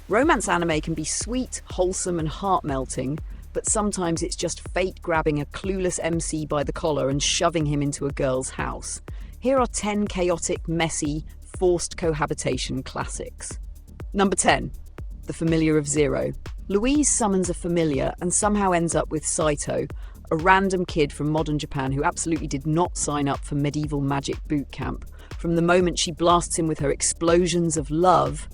Romance anime can be sweet, wholesome, and heart-melting, but sometimes it's just fate grabbing a clueless MC by the collar and shoving him into a girl's house. Here are 10 chaotic, messy, forced cohabitation classics. Number 10. The Familiar of Zero. Louise summons a familiar and somehow ends up with Saito, a random kid from modern Japan who absolutely did not sign up for medieval magic boot camp. From the moment she blasts him with her explosions of love,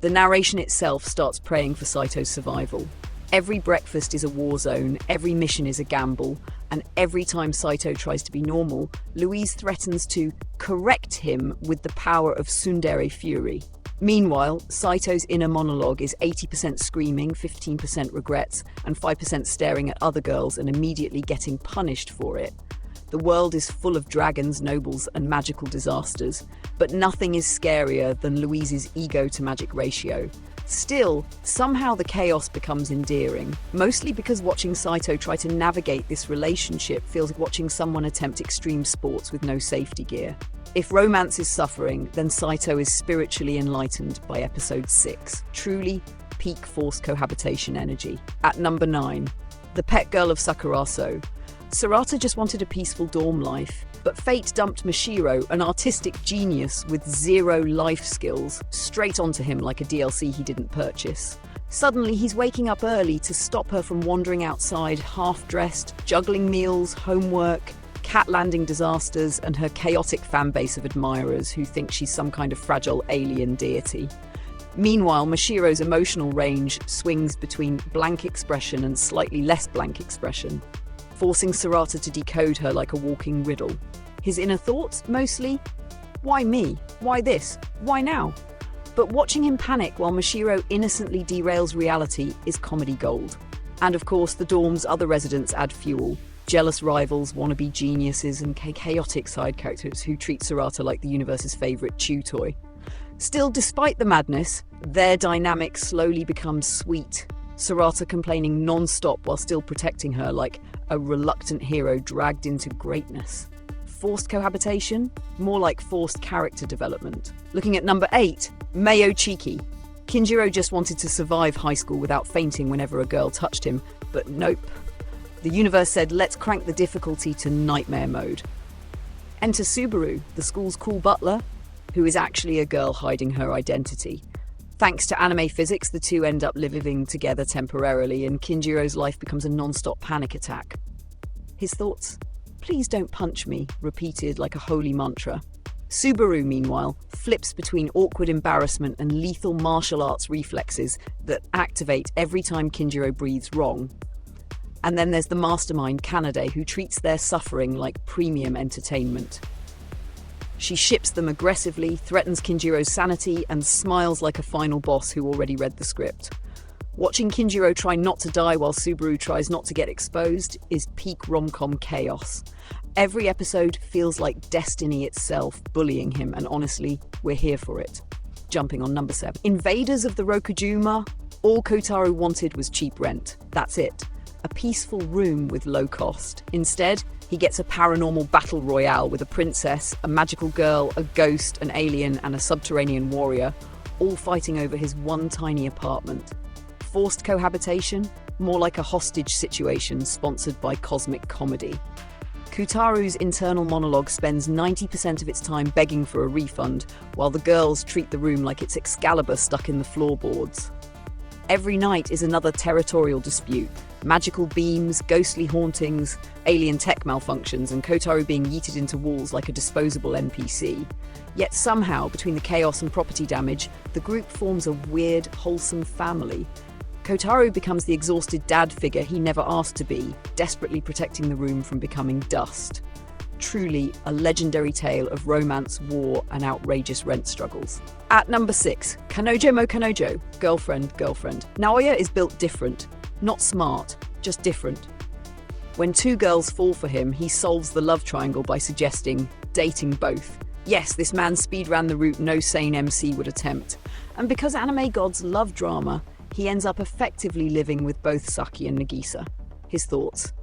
the narration itself starts praying for Saito's survival. Every breakfast is a war zone, every mission is a gamble, and every time Saito tries to be normal, Louise threatens to correct him with the power of tsundere fury. Meanwhile, Saito's inner monologue is 80% screaming, 15% regrets, and 5% staring at other girls and immediately getting punished for it. The world is full of dragons, nobles, and magical disasters, but nothing is scarier than Louise's ego-to-magic ratio. Still, somehow the chaos becomes endearing, mostly because watching Saito try to navigate this relationship feels like watching someone attempt extreme sports with no safety gear. If romance is suffering, then Saito is spiritually enlightened by episode 6. Truly peak forced cohabitation energy. At number 9, The Pet Girl of Sakuraso. Sarata just wanted a peaceful dorm life, but fate dumped Mashiro, an artistic genius with zero life skills, straight onto him like a DLC he didn't purchase. Suddenly, he's waking up early to stop her from wandering outside, half-dressed, juggling meals, homework, cat landing disasters, and her chaotic fan base of admirers who think she's some kind of fragile alien deity. Meanwhile, Mashiro's emotional range swings between blank expression and slightly less blank expression, forcing Sarata to decode her like a walking riddle. His inner thoughts, mostly, why me? Why this? Why now? But watching him panic while Mashiro innocently derails reality is comedy gold. And of course, the dorm's other residents add fuel. Jealous rivals, wannabe geniuses, and chaotic side characters who treat Sarata like the universe's favourite chew toy. Still, despite the madness, their dynamic slowly becomes sweet. Sarata complaining non-stop while still protecting her like a reluctant hero dragged into greatness. Forced cohabitation? More like forced character development. Looking at number 8, Mayo Chiki. Kinjiro just wanted to survive high school without fainting whenever a girl touched him, but nope. The universe said, let's crank the difficulty to nightmare mode. Enter Subaru, the school's cool butler, who is actually a girl hiding her identity. Thanks to anime physics, the two end up living together temporarily, and Kinjiro's life becomes a non-stop panic attack. His thoughts, please don't punch me, repeated like a holy mantra. Subaru, meanwhile, flips between awkward embarrassment and lethal martial arts reflexes that activate every time Kinjiro breathes wrong. And then there's the mastermind Kanade, who treats their suffering like premium entertainment. She ships them aggressively, threatens Kinjiro's sanity, and smiles like a final boss who already read the script. Watching Kinjiro try not to die while Subaru tries not to get exposed is peak rom-com chaos. Every episode feels like destiny itself bullying him, and honestly, we're here for it. Jumping on number 7. Invaders of the Rokujuma. All Kotaro wanted was cheap rent. That's it. A peaceful room with low cost. Instead, he gets a paranormal battle royale with a princess, a magical girl, a ghost, an alien, and a subterranean warrior, all fighting over his one tiny apartment. Forced cohabitation? More like a hostage situation sponsored by cosmic comedy. Kutaru's internal monologue spends 90% of its time begging for a refund, while the girls treat the room like it's Excalibur stuck in the floorboards. Every night is another territorial dispute. Magical beams, ghostly hauntings, alien tech malfunctions, and Kotaro being yeeted into walls like a disposable NPC. Yet somehow, between the chaos and property damage, the group forms a weird, wholesome family. Kotaro becomes the exhausted dad figure he never asked to be, desperately protecting the room from becoming dust. Truly a legendary tale of romance, war, and outrageous rent struggles. At number 6, Kanojo mo Kanojo, girlfriend. Naoya is built different. Not smart, just different. When two girls fall for him, he solves the love triangle by suggesting dating both. Yes, this man speedran the route no sane MC would attempt. And because anime gods love drama, he ends up effectively living with both Saki and Nagisa. His thoughts,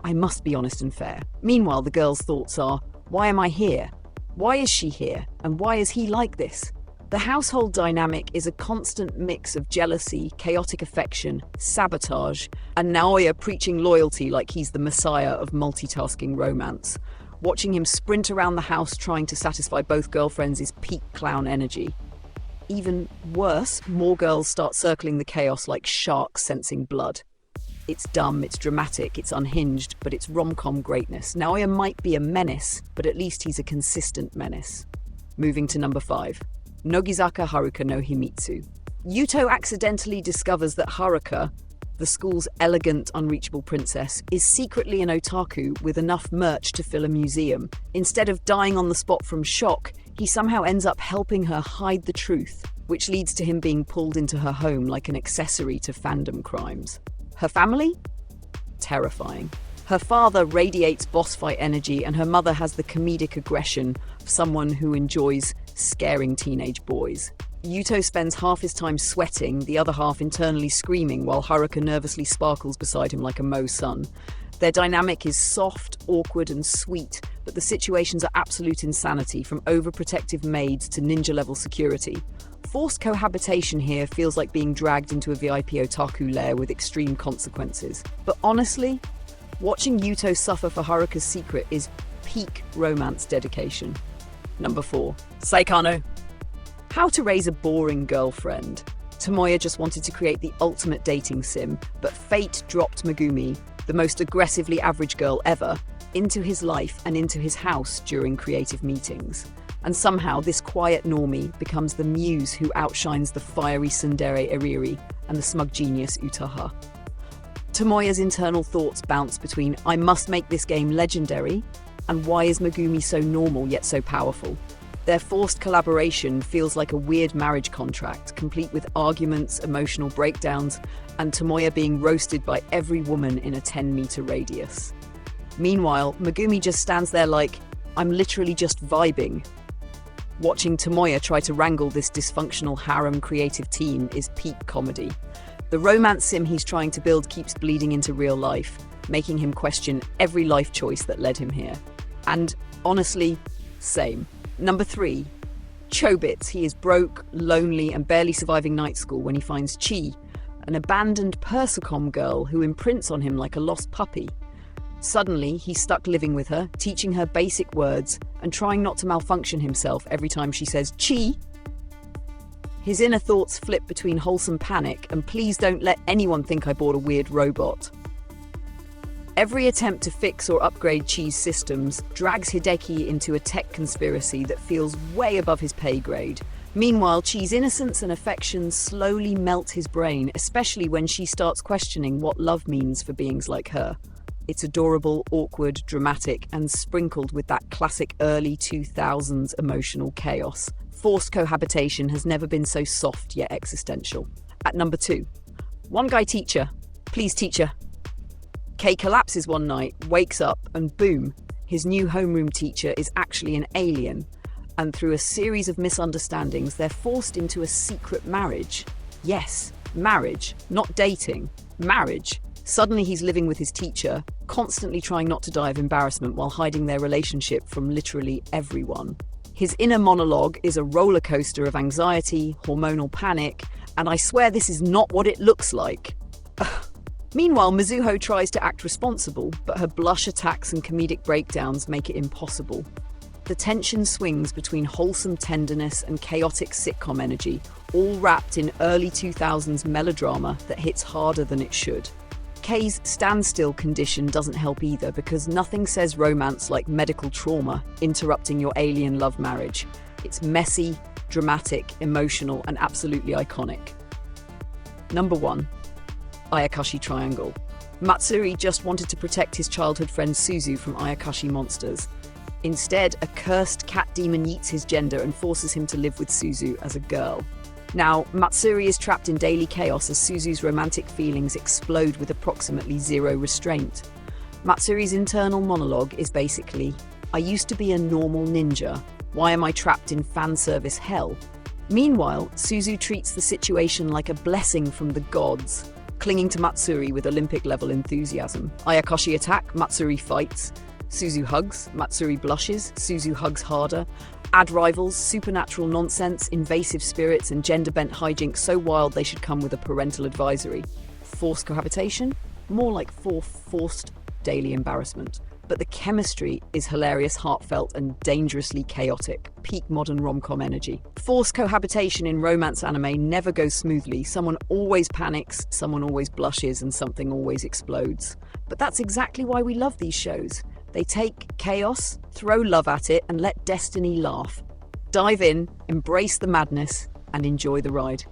I must be honest and fair. Meanwhile, the girl's thoughts are, why am I here? Why is she here? And why is he like this? The household dynamic is a constant mix of jealousy, chaotic affection, sabotage, and Naoya preaching loyalty like he's the messiah of multitasking romance. Watching him sprint around the house trying to satisfy both girlfriends is peak clown energy. Even worse, more girls start circling the chaos like sharks sensing blood. It's dumb, it's dramatic, it's unhinged, but it's rom-com greatness. Naoya might be a menace, but at least he's a consistent menace. Moving to number 5. Nogizaka Haruka no Himitsu. Yuto accidentally discovers that Haruka, the school's elegant, unreachable princess, is secretly an otaku with enough merch to fill a museum. Instead of dying on the spot from shock, he somehow ends up helping her hide the truth, which leads to him being pulled into her home like an accessory to fandom crimes. Her family? Terrifying. Her father radiates boss fight energy, and her mother has the comedic aggression of someone who enjoys scaring teenage boys. Yuto spends half his time sweating, the other half internally screaming, while Haruka nervously sparkles beside him like a Mo sun. Their dynamic is soft, awkward, and sweet, but the situations are absolute insanity, from overprotective maids to ninja-level security. Forced cohabitation here feels like being dragged into a VIP otaku lair with extreme consequences. But honestly, watching Yuto suffer for Haruka's secret is peak romance dedication. Number 4. Saikano. How to raise a boring girlfriend. Tomoya just wanted to create the ultimate dating sim, but fate dropped Megumi, the most aggressively average girl ever, into his life and into his house during creative meetings. And somehow this quiet normie becomes the muse who outshines the fiery tsundere Eriri and the smug genius Utaha. Tomoya's internal thoughts bounce between "I must make this game legendary" and "Why is Megumi so normal yet so powerful?" Their forced collaboration feels like a weird marriage contract, complete with arguments, emotional breakdowns, and Tomoya being roasted by every woman in a 10-meter radius. Meanwhile, Megumi just stands there like, "I'm literally just vibing." Watching Tomoya try to wrangle this dysfunctional harem creative team is peak comedy. The romance sim he's trying to build keeps bleeding into real life, making him question every life choice that led him here. And honestly, same. Number 3. Chobits. He is broke, lonely, and barely surviving night school when he finds Chi, an abandoned Persicom girl who imprints on him like a lost puppy. Suddenly, he's stuck living with her, teaching her basic words and trying not to malfunction himself every time she says "Chi." His inner thoughts flip between wholesome panic and "please don't let anyone think I bought a weird robot." Every attempt to fix or upgrade Chi's systems drags Hideki into a tech conspiracy that feels way above his pay grade. Meanwhile, Chi's innocence and affection slowly melt his brain, especially when she starts questioning what love means for beings like her. It's adorable, awkward, dramatic, and sprinkled with that classic early 2000s emotional chaos. Forced cohabitation has never been so soft yet existential. At number 2. One guy teacher. Please teacher. Kei collapses one night, wakes up, and boom, his new homeroom teacher is actually an alien. And through a series of misunderstandings, they're forced into a secret marriage. Yes, marriage, not dating. Marriage. Suddenly he's living with his teacher, constantly trying not to die of embarrassment while hiding their relationship from literally everyone. His inner monologue is a roller coaster of anxiety, hormonal panic, and I swear this is not what it looks like. Meanwhile, Mizuho tries to act responsible, but her blush attacks and comedic breakdowns make it impossible. The tension swings between wholesome tenderness and chaotic sitcom energy, all wrapped in early 2000s melodrama that hits harder than it should. Kei's standstill condition doesn't help either, because nothing says romance like medical trauma interrupting your alien love marriage. It's messy, dramatic, emotional, and absolutely iconic. Number 1. Ayakashi Triangle. Matsuri just wanted to protect his childhood friend Suzu from Ayakashi monsters. Instead, a cursed cat demon yeets his gender and forces him to live with Suzu as a girl. Now, Matsuri is trapped in daily chaos as Suzu's romantic feelings explode with approximately zero restraint. Matsuri's internal monologue is basically, "I used to be a normal ninja. Why am I trapped in fan service hell?" Meanwhile, Suzu treats the situation like a blessing from the gods, clinging to Matsuri with Olympic-level enthusiasm. Ayakashi attack, Matsuri fights, Suzu hugs, Matsuri blushes, Suzu hugs harder. Add rivals, supernatural nonsense, invasive spirits, and gender-bent hijinks so wild they should come with a parental advisory. Forced cohabitation? More like forced daily embarrassment. But the chemistry is hilarious, heartfelt, and dangerously chaotic. Peak modern rom-com energy. Forced cohabitation in romance anime never goes smoothly. Someone always panics, someone always blushes, and something always explodes. But that's exactly why we love these shows. They take chaos, throw love at it, and let destiny laugh. Dive in, embrace the madness, and enjoy the ride.